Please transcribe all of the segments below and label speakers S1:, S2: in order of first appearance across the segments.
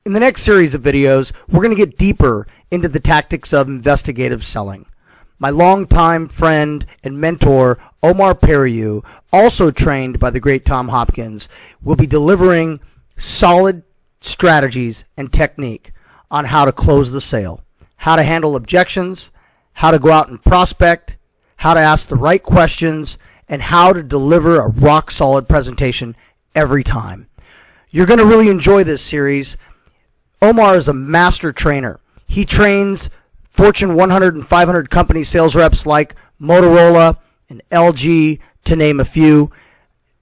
S1: In the next series of videos, we're going to get deeper into the tactics of investigative selling. My longtime friend and mentor, Omar Periu, also trained by the great Tom Hopkins, will be delivering solid strategies and technique on how to close the sale, how to handle objections, how to go out and prospect, how to ask the right questions, and how to deliver a rock-solid presentation every time. You're going to really enjoy this series. Omar is a master trainer. He trains Fortune 100 and 500 company sales reps like Motorola and LG, to name a few.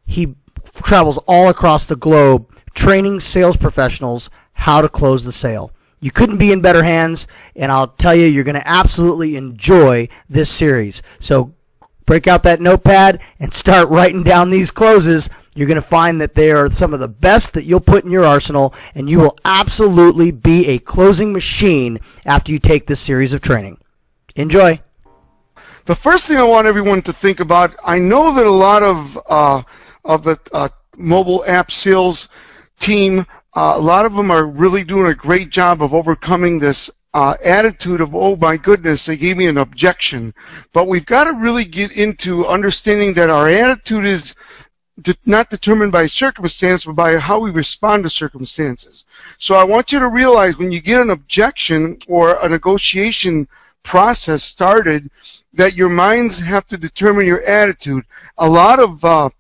S1: He travels all across the globe training sales professionals how to close the sale. You couldn't be in better hands, and I'll tell you, you're going to absolutely enjoy this series. So break out that notepad and start writing down these closes. You're going to find that they are some of the best that you'll put in your arsenal, and you will absolutely be a closing machine after you take this series of training. Enjoy.
S2: The first thing I want everyone to think about, I know that a lot of the mobile app sales team, a lot of them are really doing a great job of overcoming this attitude of, oh my goodness, they gave me an objection. But we've got to really get into understanding that our attitude is not determined by circumstance, but by how we respond to circumstances. So I want you to realize when you get an objection or a negotiation process started, that your minds have to determine your attitude. A lot of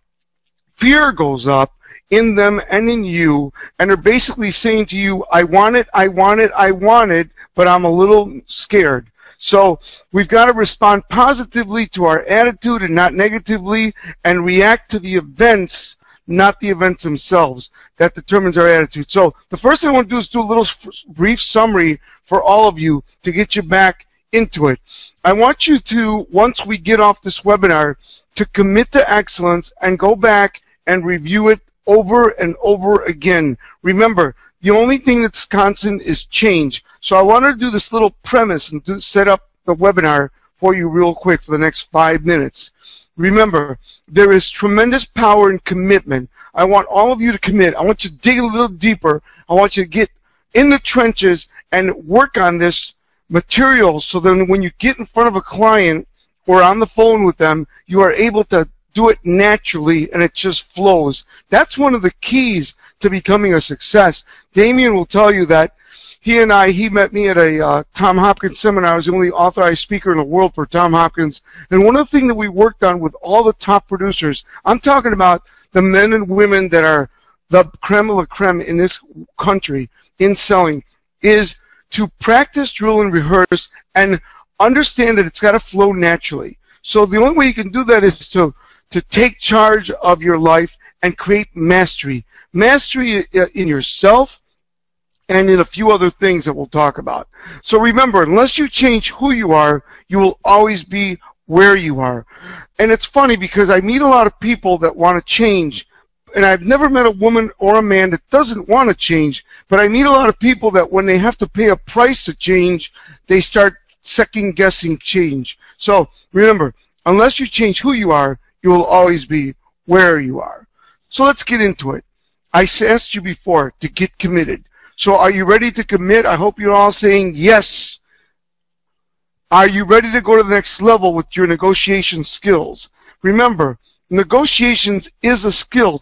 S2: fear goes up in them and in you, and they're basically saying to you, I want it, I want it, I want it, but I'm a little scared. So we've got to respond positively to our attitude and not negatively, and react to the events, not the events themselves. That determines our attitude. So the first thing I want to do is do a little brief summary for all of you to get you back into it. I want you to, once we get off this webinar, to commit to excellence and go back and review it over and over again. Remember, the only thing that's constant is change. So I want to do this little premise and set up the webinar for you real quick for the next 5 minutes. Remember, there is tremendous power in commitment. I want all of you to commit. I want you to dig a little deeper. I want you to get in the trenches and work on this material, so then when you get in front of a client or on the phone with them, you are able to do it naturally and it just flows. That's one of the keys to becoming a success. Damien will tell you that he met me at a Tom Hopkins seminar. I was the only authorized speaker in the world for Tom Hopkins. And one of the things that we worked on with all the top producers, I'm talking about the men and women that are the creme of la creme in this country in selling, is to practice, drill, and rehearse, and understand that it's got to flow naturally. So the only way you can do that is to take charge of your life and create mastery. Mastery in yourself and in a few other things that we'll talk about. So remember, unless you change who you are, you will always be where you are. And it's funny because I meet a lot of people that want to change, and I've never met a woman or a man that doesn't want to change, but I meet a lot of people that when they have to pay a price to change, they start second-guessing change. So remember, unless you change who you are, you will always be where you are. So let's get into it. I asked you before to get committed. So are you ready to commit? I hope you're all saying yes. Are you ready to go to the next level with your negotiation skills? Remember, negotiations is a skill,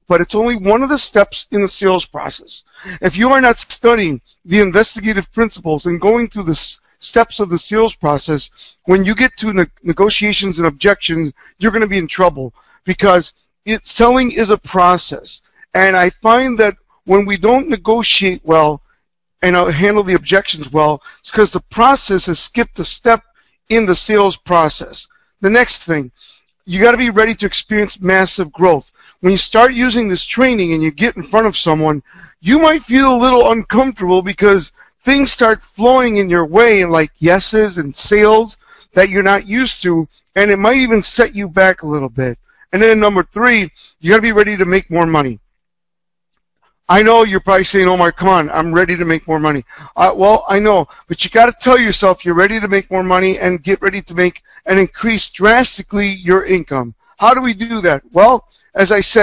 S2: but it's only one of the steps in the sales process. If you are not studying the investigative principles and going through the steps of the sales process, when you get to negotiations and objections, you're going to be in trouble, because selling is a process. And I find that when we don't negotiate well and handle the objections well, it's because the process has skipped a step in the sales process. The next thing, you got to be ready to experience massive growth. When you start using this training and you get in front of someone, you might feel a little uncomfortable because things start flowing in your way, like yeses and sales that you're not used to, and it might even set you back a little bit. And then number 3, you got to be ready to make more money. I know you're probably saying, Omar, come on, I'm ready to make more money. Well, I know, but you got to tell yourself you're ready to make more money and get ready to make and increase drastically your income. How do we do that? Well, as I said,